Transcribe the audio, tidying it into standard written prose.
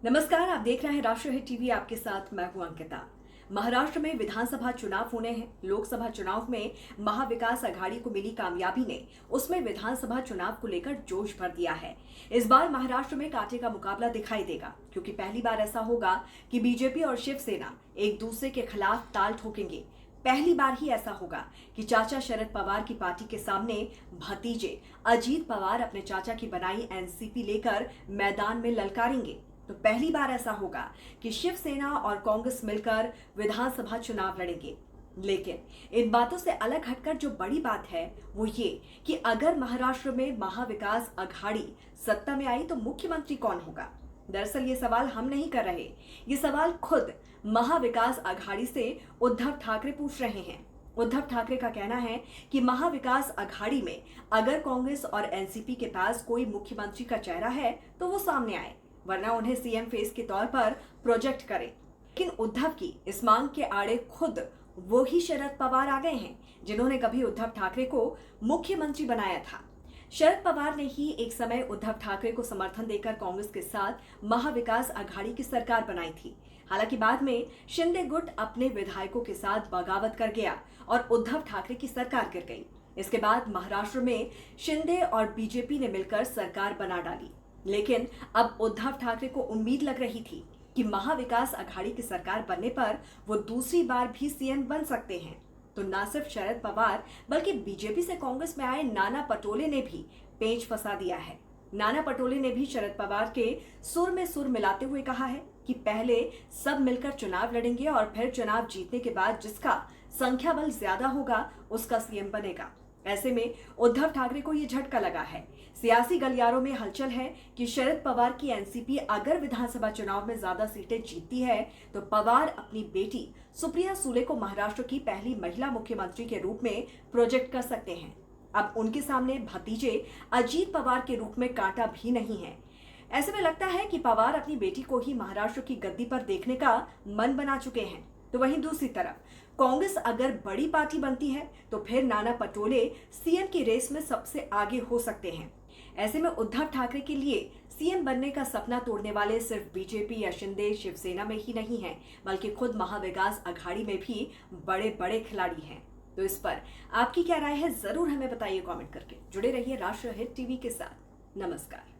नमस्कार, आप देख रहे हैं राष्ट्रहित टीवी। आपके साथ मैं हूं अंकिता। महाराष्ट्र में विधानसभा चुनाव होने हैं। लोकसभा चुनाव में महाविकास आघाड़ी को मिली कामयाबी ने उसमें विधानसभा चुनाव को लेकर जोश भर दिया है। इस बार महाराष्ट्र में कांटे का मुकाबला दिखाई देगा, क्योंकि पहली बार ऐसा होगा कि बीजेपी और शिवसेना एक दूसरे के खिलाफ ताल ठोकेंगे। पहली बार ही ऐसा होगा कि चाचा शरद पवार की पार्टी के सामने भतीजे अजीत पवार अपने चाचा की बनाई एनसीपी लेकर मैदान में ललकारेंगे। तो पहली बार ऐसा होगा कि शिवसेना और कांग्रेस मिलकर विधानसभा चुनाव लड़ेंगे। लेकिन इन बातों से अलग हटकर जो बड़ी बात है वो ये कि अगर महाराष्ट्र में महाविकास आघाड़ी सत्ता में आई तो मुख्यमंत्री कौन होगा। दरअसल ये सवाल हम नहीं कर रहे, ये सवाल खुद महाविकास आघाड़ी से उद्धव ठाकरे पूछ रहे हैं। उद्धव ठाकरे का कहना है कि महाविकास आघाड़ी में अगर कांग्रेस और एनसीपी के पास कोई मुख्यमंत्री का चेहरा है तो वो सामने आए, वरना उन्हें सीएम फेस के तौर पर प्रोजेक्ट करें। लेकिन उद्धव की इस मांग के आड़े खुद वो ही शरद पवार आ गए हैं, जिन्होंने कभी उद्धव ठाकरे को मुख्यमंत्री बनाया था। शरद पवार ने ही एक समय उद्धव ठाकरे को समर्थन देकर कांग्रेस के साथ महाविकास आघाड़ी की सरकार बनाई थी। हालांकि बाद में शिंदे गुट अपने विधायकों के साथ बगावत कर गया और उद्धव ठाकरे की सरकार गिर गई। इसके बाद महाराष्ट्र में शिंदे और बीजेपी ने मिलकर सरकार बना डाली। लेकिन अब उद्धव ठाकरे को उम्मीद लग रही थी कि महाविकास आघाड़ी की सरकार बनने पर वो दूसरी बार भी सीएम बन सकते हैं। तो न सिर्फ शरद पवार बल्कि बीजेपी से कांग्रेस में आए नाना पटोले ने भी पेंच फंसा दिया है। नाना पटोले ने भी शरद पवार के सुर में सुर मिलाते हुए कहा है कि पहले सब मिलकर चुनाव लड़ेंगे और फिर चुनाव जीतने के बाद जिसका संख्या बल ज्यादा होगा उसका सीएम बनेगा। ऐसे में उद्धव ठाकरे को ये झटका लगा है। सियासी गलियारों में हलचल है कि शरद पवार की एनसीपी अगर विधानसभा चुनाव में ज्यादा सीटें जीतती है तो पवार अपनी बेटी सुप्रिया सुले को महाराष्ट्र की पहली महिला मुख्यमंत्री के रूप में प्रोजेक्ट कर सकते हैं। अब उनके सामने भतीजे अजीत पवार के रूप में कांटा भी नहीं है। ऐसे में लगता है कि पवार अपनी बेटी को ही महाराष्ट्र की गद्दी पर देखने का मन बना चुके हैं। तो वहीं दूसरी तरफ कांग्रेस अगर बड़ी पार्टी बनती है तो फिर नाना पटोले सीएम की रेस में सबसे आगे हो सकते हैं। ऐसे में उद्धव ठाकरे के लिए सीएम बनने का सपना तोड़ने वाले सिर्फ बीजेपी या शिंदे शिवसेना में ही नहीं है, बल्कि खुद महाविकास आघाड़ी में भी बड़े बड़े खिलाड़ी हैं। तो इस पर आपकी क्या राय है, जरूर हमें बताइए कमेंट करके। जुड़े रहिए राष्ट्रहित टीवी के साथ। नमस्कार।